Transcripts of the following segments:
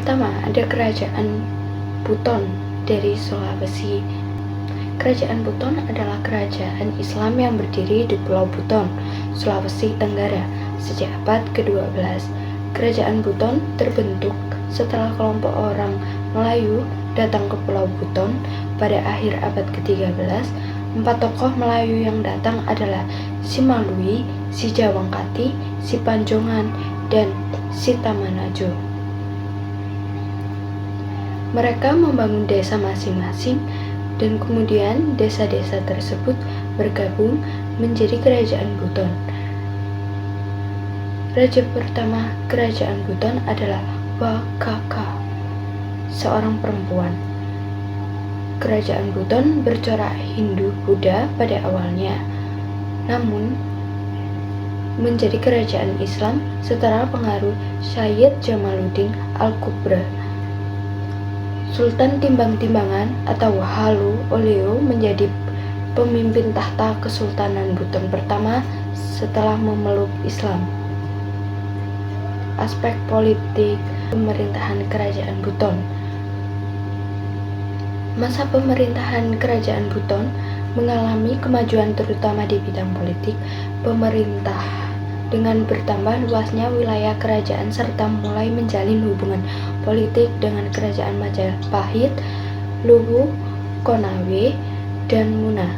pertama ada Kerajaan Buton dari Sulawesi. Kerajaan Buton adalah kerajaan Islam yang berdiri di Pulau Buton, Sulawesi Tenggara, sejak abad ke-12. Kerajaan Buton terbentuk setelah kelompok orang Melayu datang ke Pulau Buton pada akhir abad ke-13. 4 tokoh Melayu yang datang adalah Si Malui, Si Jawangkati, Si Panjongan, dan Si Tamanajo. Mereka membangun desa masing-masing dan kemudian desa-desa tersebut bergabung menjadi Kerajaan Buton. Raja pertama Kerajaan Buton adalah Wakaka, seorang perempuan. Kerajaan Buton bercorak Hindu-Buddha pada awalnya, namun menjadi kerajaan Islam setelah pengaruh Syed Jamaluddin Al-Kubra. Sultan Timbang-Timbangan atau Halu Oleo menjadi pemimpin tahta Kesultanan Buton pertama setelah memeluk Islam. Aspek politik pemerintahan Kerajaan Buton. Masa pemerintahan Kerajaan Buton mengalami kemajuan terutama di bidang politik pemerintah dengan bertambah luasnya wilayah kerajaan serta mulai menjalin hubungan politik dengan kerajaan Majapahit, Luwu, Konawe, dan Muna.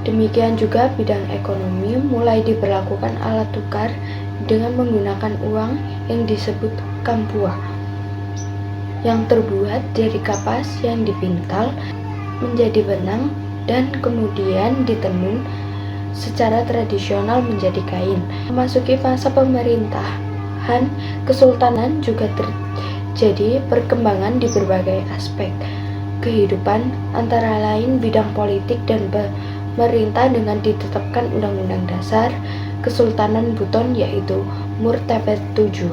Demikian juga bidang ekonomi mulai diberlakukan alat tukar dengan menggunakan uang yang disebut kampua, yang terbuat dari kapas yang dipintal menjadi benang dan kemudian ditenun secara tradisional menjadi kain. Memasuki masa pemerintahan kesultanan juga terjadi perkembangan di berbagai aspek kehidupan, antara lain bidang politik dan pemerintah dengan ditetapkan Undang-Undang Dasar Kesultanan Buton yaitu Murtabet 7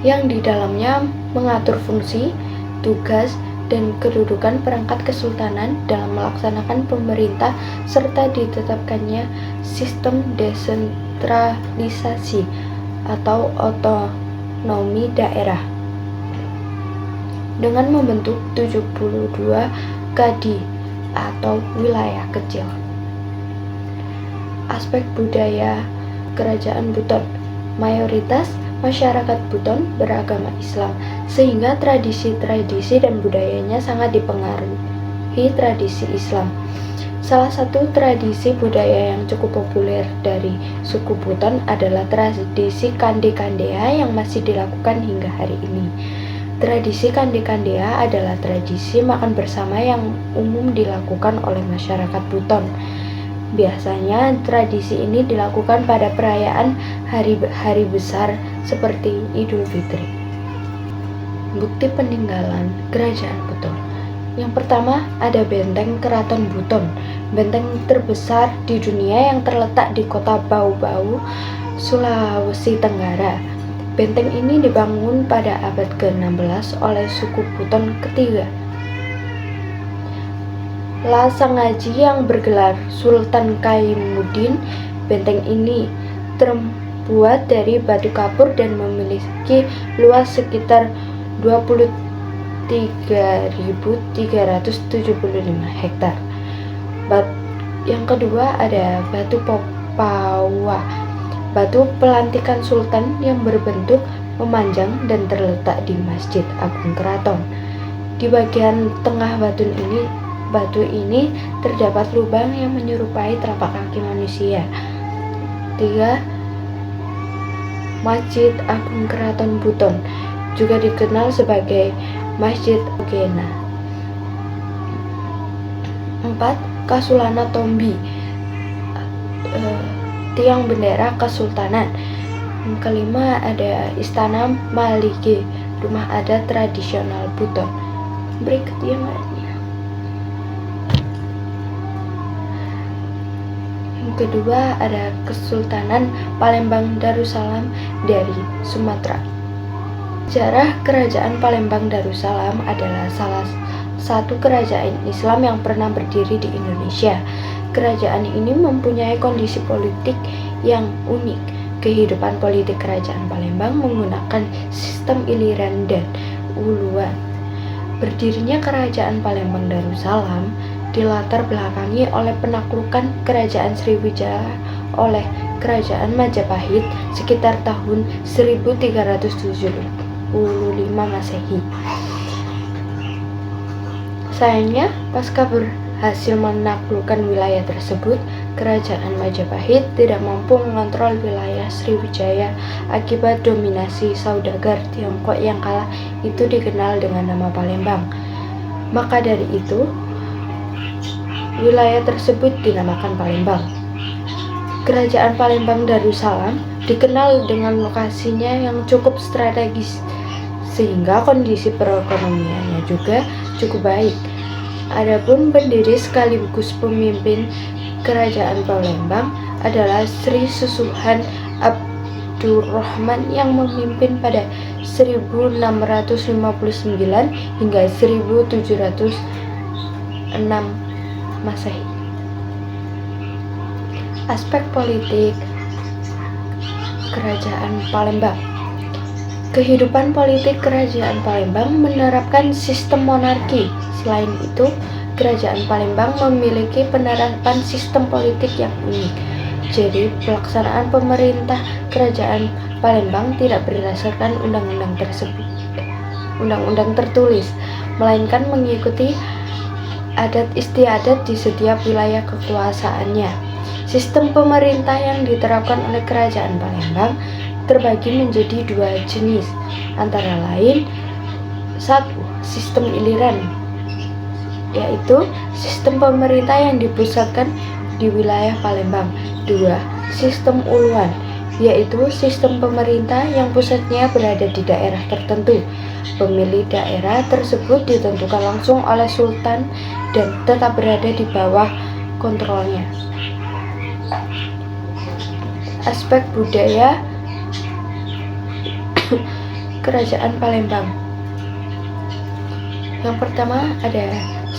yang di dalamnya mengatur fungsi, tugas, dan kedudukan perangkat kesultanan dalam melaksanakan pemerintah serta ditetapkannya sistem desentralisasi atau otonomi daerah dengan membentuk 72 kadi atau wilayah kecil. Aspek budaya Kerajaan Buton. Mayoritas masyarakat Buton beragama Islam, sehingga tradisi-tradisi dan budayanya sangat dipengaruhi tradisi Islam. Salah satu tradisi budaya yang cukup populer dari suku Buton adalah tradisi Kande Kandea yang masih dilakukan hingga hari ini. Tradisi Kande Kandea adalah tradisi makan bersama yang umum dilakukan oleh masyarakat Buton. Biasanya tradisi ini dilakukan pada perayaan hari-hari besar seperti Idul Fitri. Bukti peninggalan Kerajaan Buton. Yang pertama ada Benteng Keraton Buton, benteng terbesar di dunia yang terletak di kota Bau-Bau, Sulawesi Tenggara. Benteng ini dibangun pada abad ke-16 oleh suku Buton ketiga. Lasangaji yang bergelar Sultan Kaimuddin. Benteng ini terbuat dari batu kapur dan memiliki luas sekitar 23.375 hektar. Yang kedua ada Batu Popawa, batu pelantikan sultan yang berbentuk memanjang dan terletak di Masjid Agung Keraton. Di bagian tengah batu ini terdapat lubang yang menyerupai telapak kaki manusia. 3. Masjid Agung Keraton Buton, juga dikenal sebagai Masjid Ogena. 4. Kasulana Tombi, tiang bendera kesultanan. Yang kelima ada Istana Malige, rumah adat tradisional Buton. Berikut yang lainnya. Kedua ada Kesultanan Palembang Darussalam dari Sumatera. Sejarah Kerajaan Palembang Darussalam adalah salah satu kerajaan Islam yang pernah berdiri di Indonesia. Kerajaan ini mempunyai kondisi politik yang unik. Kehidupan politik Kerajaan Palembang menggunakan sistem iliran dan uluan. Berdirinya Kerajaan Palembang Darussalam dilatar belakangi oleh penaklukan Kerajaan Sriwijaya oleh Kerajaan Majapahit sekitar tahun 1375 Masehi. Sayangnya, pasca berhasil menaklukkan wilayah tersebut, Kerajaan Majapahit tidak mampu mengontrol wilayah Sriwijaya akibat dominasi saudagar Tiongkok yang kala itu dikenal dengan nama Palembang. Maka dari itu, wilayah tersebut dinamakan Palembang. Kerajaan Palembang Darussalam dikenal dengan lokasinya yang cukup strategis, sehingga kondisi perekonomiannya juga cukup baik. Adapun pendiri sekaligus pemimpin Kerajaan Palembang adalah Sri Susuhan Abdurrahman yang memimpin pada 1659 hingga 1706 Masehi. Aspek politik Kerajaan Palembang. Kehidupan politik Kerajaan Palembang menerapkan sistem monarki. Selain itu, Kerajaan Palembang memiliki penerapan sistem politik yang unik. Jadi, pelaksanaan pemerintah Kerajaan Palembang tidak berdasarkan undang-undang tertulis, melainkan mengikuti adat istiadat di setiap wilayah kekuasaannya. Sistem pemerintah yang diterapkan oleh Kerajaan Palembang terbagi menjadi dua jenis, antara lain: 1. Sistem iliran, yaitu sistem pemerintah yang dipusatkan di wilayah Palembang. 2. Sistem uluan, yaitu sistem pemerintah yang pusatnya berada di daerah tertentu. Pemilih daerah tersebut ditentukan langsung oleh Sultan dan tetap berada di bawah kontrolnya. Aspek budaya Kerajaan Palembang. Yang pertama ada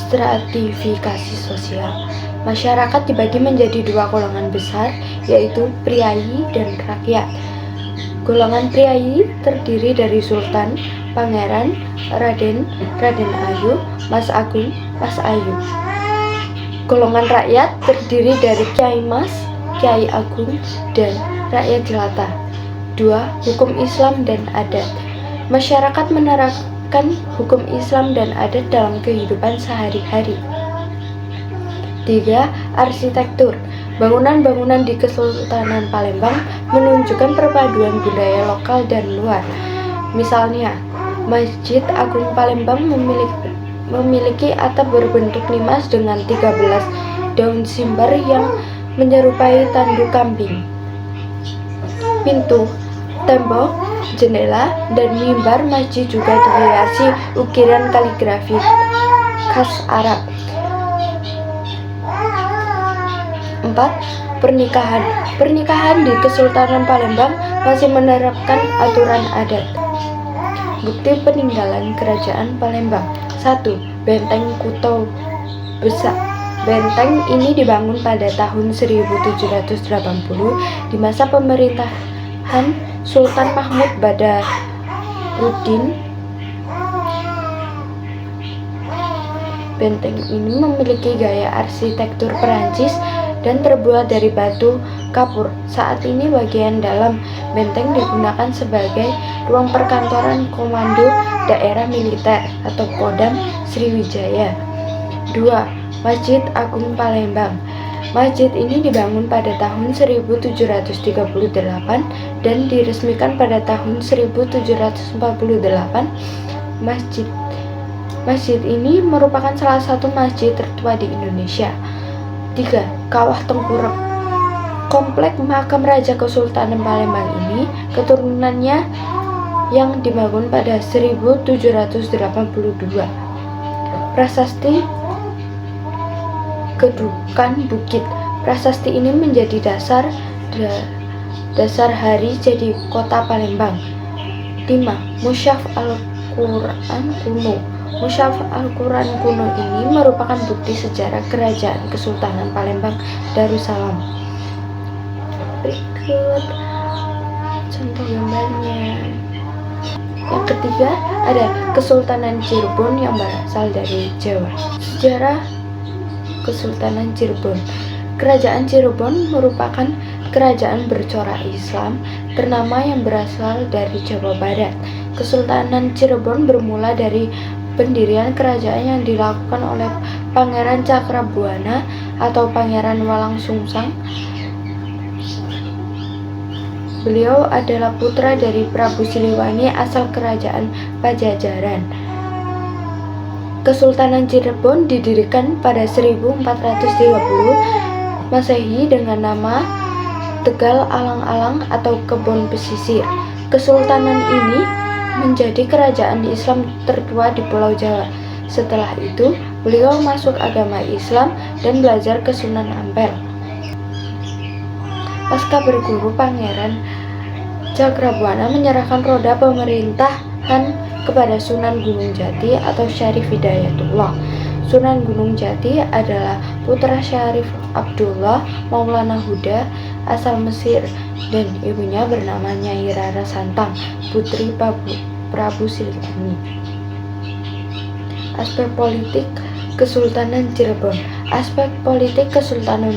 stratifikasi sosial. Masyarakat dibagi menjadi dua golongan besar, yaitu priayi dan rakyat. Golongan priayi terdiri dari Sultan, Pangeran, Raden, Raden Ayu, Mas Agung, Mas Ayu. Golongan rakyat terdiri dari Kiai Mas, Kiai Agung, dan rakyat jelata. 2. Hukum Islam dan adat. Masyarakat menerapkan hukum Islam dan adat dalam kehidupan sehari-hari. 3. Arsitektur. Bangunan-bangunan di Kesultanan Palembang menunjukkan perpaduan budaya lokal dan luar. Misalnya, Masjid Agung Palembang memiliki atap berbentuk limas dengan 13 daun simbar yang menyerupai tanduk kambing. Pintu, tembok, jendela, dan mimbar masjid juga dihiasi ukiran kaligrafi khas Arab. 4. Pernikahan. Pernikahan di Kesultanan Palembang masih menerapkan aturan adat. Bukti peninggalan Kerajaan Palembang. 1. Benteng Kuto Besak. Benteng ini dibangun pada tahun 1780 di masa pemerintahan Sultan Mahmud Badarudin. Benteng ini memiliki gaya arsitektur Perancis dan terbuat dari batu kapur. Saat ini bagian dalam benteng digunakan sebagai ruang perkantoran Komando Daerah Militer atau Kodam Sriwijaya. 2. Masjid Agung Palembang. Masjid ini dibangun pada tahun 1738 dan diresmikan pada tahun 1748. Masjid ini merupakan salah satu masjid tertua di Indonesia. 3. Kawah Tengkurep. Komplek makam Raja Kesultanan Palembang ini keturunannya yang dibangun pada 1782. Prasasti Kedukan Bukit. Prasasti ini menjadi dasar hari jadi kota Palembang. 5. Mushaf Al-Quran kuno. Mushaf Al-Quran kuno ini merupakan bukti sejarah Kerajaan Kesultanan Palembang Darussalam. Berikut contoh gambarnya. Yang ketiga ada Kesultanan Cirebon yang berasal dari Jawa. Sejarah Kesultanan Cirebon. Kerajaan Cirebon merupakan kerajaan bercorak Islam ternama yang berasal dari Jawa Barat. Kesultanan Cirebon bermula dari pendirian kerajaan yang dilakukan oleh Pangeran Cakrabuana atau Pangeran Walangsungsang. Beliau adalah putra dari Prabu Siliwangi asal kerajaan Pajajaran. Kesultanan Cirebon didirikan pada 1430 Masehi dengan nama Tegal Alang-Alang atau Kebon Pesisir. Kesultanan ini menjadi kerajaan Islam tertua di Pulau Jawa. Setelah itu, beliau masuk agama Islam dan belajar ke Sunan Ampel. Pasca berguru, Pangeran Cakrabuana menyerahkan roda pemerintahan kepada Sunan Gunung Jati atau Syarif Hidayatullah. Sunan Gunung Jati adalah putra Syarif Abdullah Maulana Huda asal Mesir dan ibunya bernama Nyai Rara Santang, putri Prabu Siliwangi. Aspek politik Kesultanan Cirebon. Aspek politik Kesultanan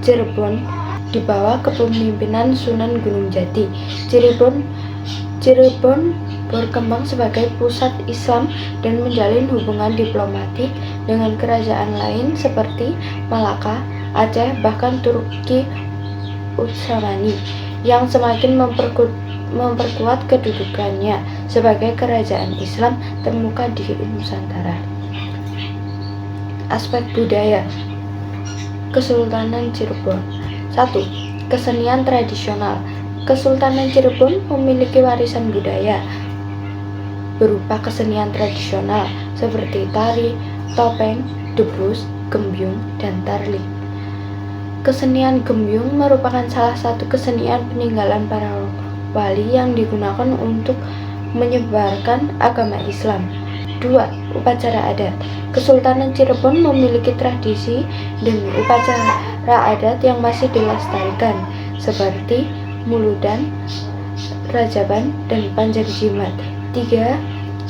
Cirebon di bawah kepemimpinan Sunan Gunung Jati. Cirebon berkembang sebagai pusat Islam dan menjalin hubungan diplomatik dengan kerajaan lain seperti Malaka, Aceh, bahkan Turki Utsmani yang semakin memperkuat kedudukannya sebagai kerajaan Islam termuka di Nusantara. Aspek budaya Kesultanan Cirebon. 1. Kesenian tradisional. Kesultanan Cirebon memiliki warisan budaya berupa kesenian tradisional seperti tari, topeng, debus, gembyung, dan tarli. Kesenian gembyung merupakan salah satu kesenian peninggalan para wali yang digunakan untuk menyebarkan agama Islam. 2. Upacara adat. Kesultanan Cirebon memiliki tradisi dan upacara adat yang masih dilestarikan seperti Muludan, Rajaban, dan Panjang Jimat. 3.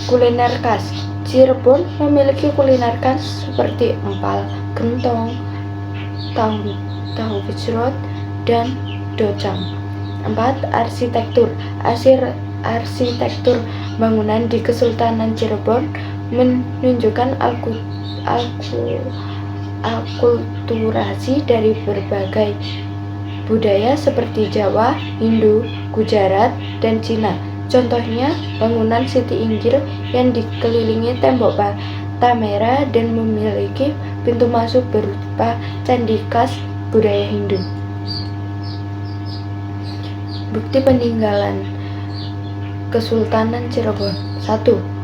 Kuliner khas. Cirebon memiliki kuliner khas seperti empal, gentong, tahu gejrot, dan docang. 4. Arsitektur. Arsitektur bangunan di Kesultanan Cirebon menunjukkan akulturasi dari berbagai budaya seperti Jawa, Hindu, Gujarat, dan Cina. Contohnya, bangunan Siti Inggil yang dikelilingi tembok bata merah dan memiliki pintu masuk berupa candi khas budaya Hindu. Bukti peninggalan Kesultanan Cirebon. 1.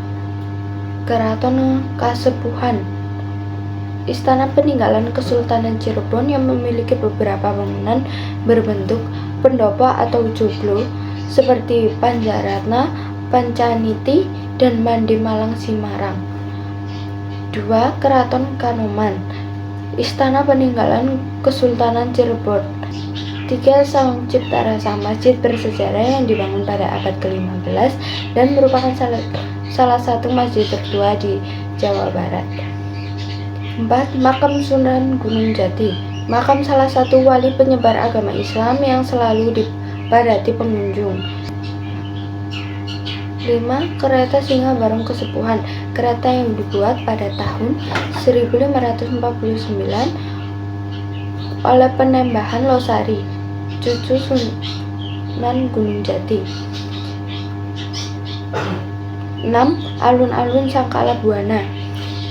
Keraton Kasepuhan. Istana peninggalan Kesultanan Cirebon yang memiliki beberapa bangunan berbentuk pendopo atau joglo seperti Panjaratna, Pancaniti, dan Mandi Malang Simarang. 2. Keraton Kanoman. Istana peninggalan Kesultanan Cirebon. 3. Saung Cipta Rasa, masjid bersejarah yang dibangun pada abad ke-15 dan merupakan salah satu masjid tertua di Jawa Barat. 4. Makam Sunan Gunung Jati. Makam salah satu wali penyebar agama Islam yang selalu dipadati pengunjung. 5. Kereta Singa Barong Kesepuhan. Kereta yang dibuat pada tahun 1549 oleh Penembahan Losari, cucu Sunan Gunung Jati. 6. Alun-alun Sangkala Buana.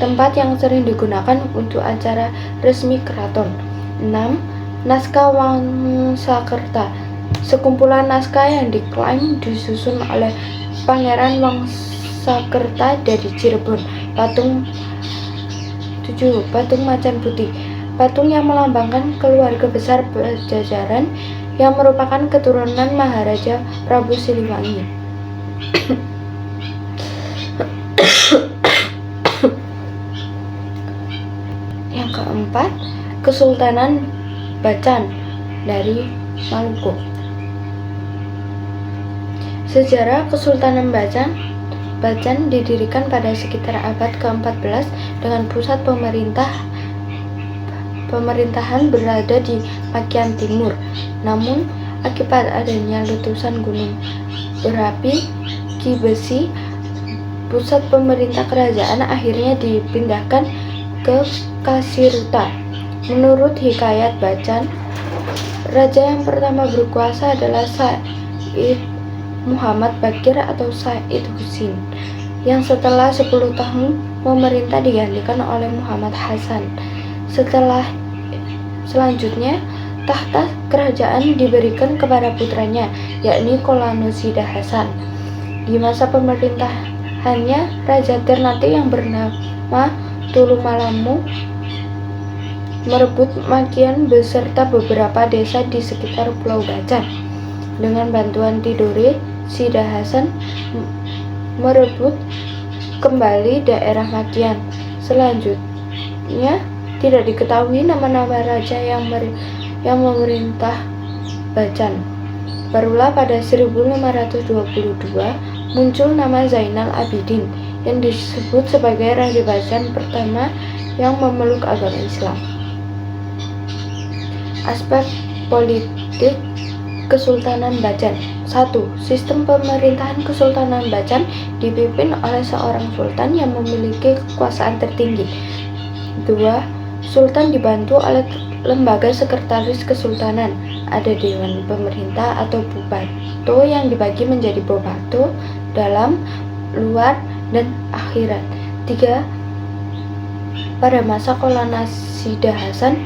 Tempat yang sering digunakan untuk acara resmi keraton. 6. Naskah Wangsakerta. Sekumpulan naskah yang diklaim disusun oleh Pangeran Wangsakerta dari Cirebon. 7. Patung Macan Putih. Patung yang melambangkan keluarga besar Pajajaran yang merupakan keturunan Maharaja Prabu Siliwangi. Yang keempat, Kesultanan Bacan dari Maluku. Sejarah Kesultanan Bacan didirikan pada sekitar abad ke-14 dengan pusat pemerintahan berada di Makian Timur. Namun, akibat adanya letusan gunung berapi Kibesi, pusat pemerintah kerajaan akhirnya dipindahkan ke Kasiruta. Menurut hikayat Bacan, raja yang pertama berkuasa adalah Said Muhammad Bakir atau Said Husin, yang setelah 10 tahun memerintah digantikan oleh Muhammad Hasan. Selanjutnya, tahta kerajaan diberikan kepada putranya, yakni Kolanusidah Hasan. Di masa pemerintahannya, Raja Ternate yang bernama Tulumalamu merebut Makian beserta beberapa desa di sekitar Pulau Bacan. Dengan bantuan Tidore, Sidah Hasan merebut kembali daerah Makian. Selanjutnya, tidak diketahui nama-nama raja yang memerintah Bacan. Barulah pada 1522 muncul nama Zainal Abidin yang disebut sebagai Raja Bacan pertama yang memeluk agama Islam. Aspek politik Kesultanan Bacan. 1. Sistem pemerintahan Kesultanan Bacan dipimpin oleh seorang sultan yang memiliki kekuasaan tertinggi. 2. Sultan dibantu oleh lembaga sekretaris kesultanan. Ada dewan pemerintah atau bubato yang dibagi menjadi bobato, dalam, luar, dan akhirat. 3. Pada masa Kolanusidah Hasan,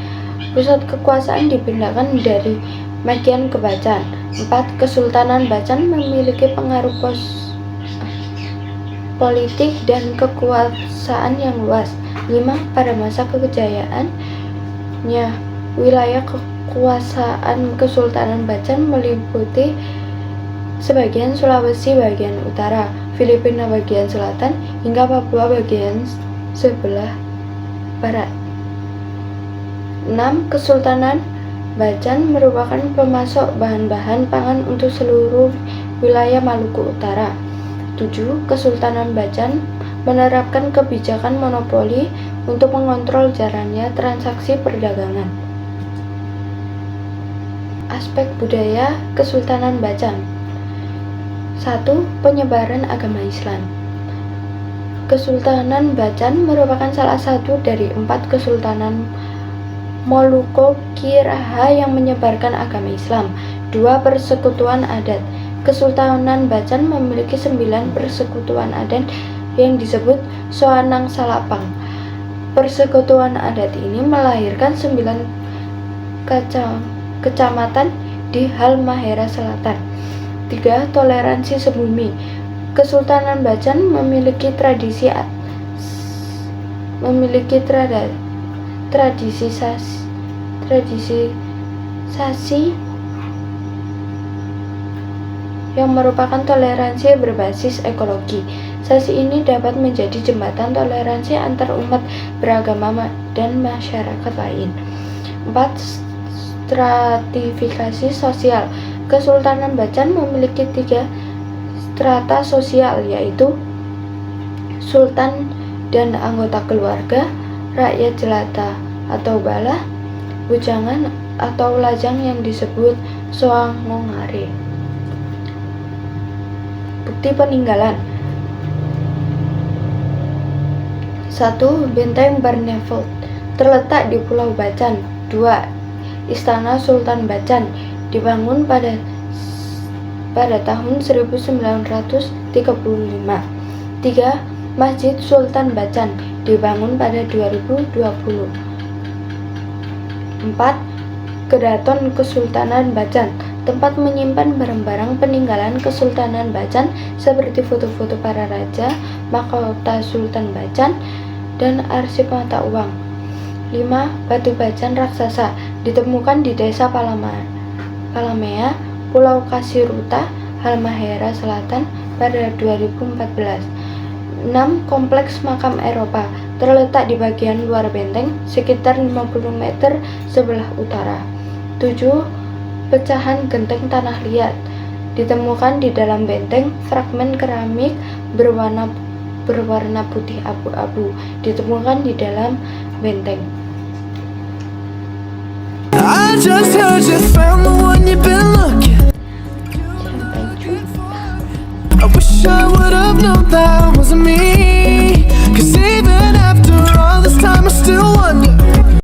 pusat kekuasaan dipindahkan dari Makian ke Bacan. 4. Kesultanan Bacan memiliki pengaruh politik dan kekuasaan yang luas. 5. Pada masa kejayaannya, wilayah kekuasaan Kesultanan Bacan meliputi sebagian Sulawesi bagian utara, Filipina bagian selatan, hingga Papua bagian sebelah barat. 6. Kesultanan Bacan merupakan pemasok bahan-bahan pangan untuk seluruh wilayah Maluku Utara. 7. Kesultanan Bacan menerapkan kebijakan monopoli untuk mengontrol jalannya transaksi perdagangan. Aspek budaya Kesultanan Bacan. 1. Penyebaran agama Islam. Kesultanan Bacan merupakan salah satu dari 4 kesultanan Moluko Kiraha yang menyebarkan agama Islam. 2. Persekutuan adat. Kesultanan Bacan memiliki 9 persekutuan adat yang disebut Soanang Salapang. Persekutuan adat ini melahirkan 9 kecamatan di Halmahera Selatan. 3. Toleransi sebumi. Kesultanan Bacan memiliki tradisi sasi yang merupakan toleransi berbasis ekologi. Sasi ini dapat menjadi jembatan toleransi antar umat beragama dan masyarakat lain. 4. Stratifikasi sosial. Kesultanan Bacan memiliki 3 strata sosial, yaitu sultan dan anggota keluarga, rakyat jelata atau bala, bujangan atau lajang yang disebut soangongare. Bukti peninggalan. 1. Benteng Barneveldt terletak di Pulau Bacan. 2. Istana Sultan Bacan dibangun pada tahun 1935. 3. Masjid Sultan Bacan dibangun pada 2020. 4. Keraton Kesultanan Bacan, tempat menyimpan barang-barang peninggalan Kesultanan Bacan seperti foto-foto para raja, mahkota Sultan Bacan, dan arsip mata uang. 5. Batu Bacan raksasa ditemukan di Desa Palamea, Pulau Kasiruta, Halmahera Selatan pada 2014. 6. Kompleks makam Eropa terletak di bagian luar benteng sekitar 50 meter sebelah utara. 7. Pecahan genteng tanah liat Ditemukan di dalam benteng, fragmen keramik berwarna putih abu-abu ditemukan di dalam benteng. I just heard you found the one you've been looking. Sampai jumpa. I wish I would have known that wasn't me.